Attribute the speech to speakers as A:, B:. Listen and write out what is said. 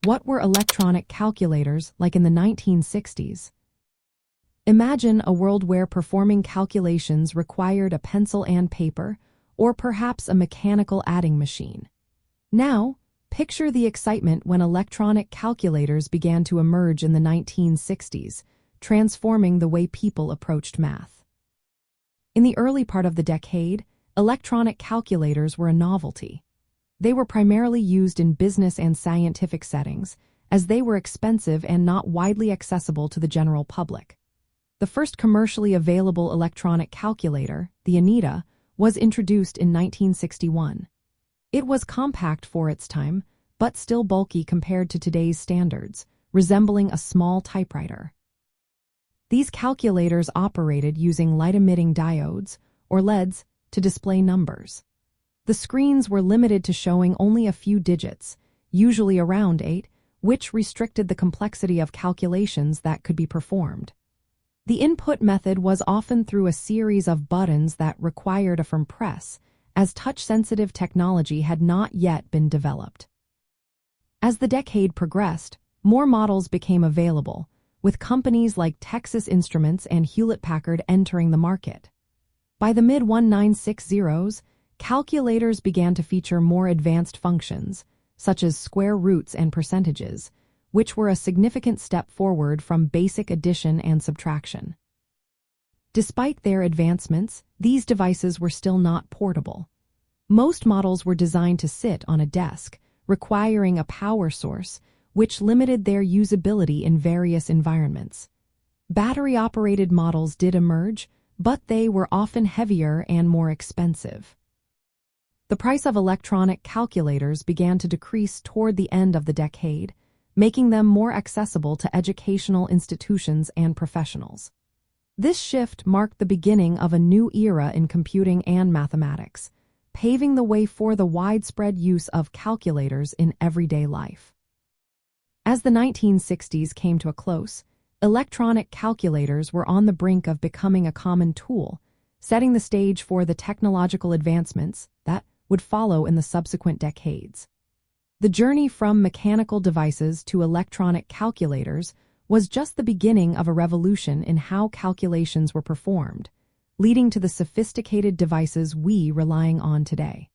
A: What were electronic calculators like in the 1960s? Imagine a world where performing calculations required a pencil and paper, or perhaps a mechanical adding machine. Now, picture the excitement when electronic calculators began to emerge in the 1960s, transforming the way people approached math. In the early part of the decade, electronic calculators were a novelty. They were primarily used in business and scientific settings, as they were expensive and not widely accessible to the general public. The first commercially available electronic calculator, the ANITA, was introduced in 1961. It was compact for its time, but still bulky compared to today's standards, resembling a small typewriter. These calculators operated using light-emitting diodes, or LEDs, to display numbers. The screens were limited to showing only a few digits, usually around 8, which restricted the complexity of calculations that could be performed. The input method was often through a series of buttons that required a firm press, as touch-sensitive technology had not yet been developed. As the decade progressed, more models became available, with companies like Texas Instruments and Hewlett-Packard entering the market. By the mid-1960s, calculators began to feature more advanced functions, such as square roots and percentages, which were a significant step forward from basic addition and subtraction. Despite their advancements, these devices were still not portable. Most models were designed to sit on a desk, requiring a power source, which limited their usability in various environments. Battery-operated models did emerge, but they were often heavier and more expensive. The price of electronic calculators began to decrease toward the end of the decade, making them more accessible to educational institutions and professionals. This shift marked the beginning of a new era in computing and mathematics, paving the way for the widespread use of calculators in everyday life. As the 1960s came to a close, electronic calculators were on the brink of becoming a common tool, setting the stage for the technological advancements that would follow in the subsequent decades. The journey from mechanical devices to electronic calculators was just the beginning of a revolution in how calculations were performed, leading to the sophisticated devices we relying on today.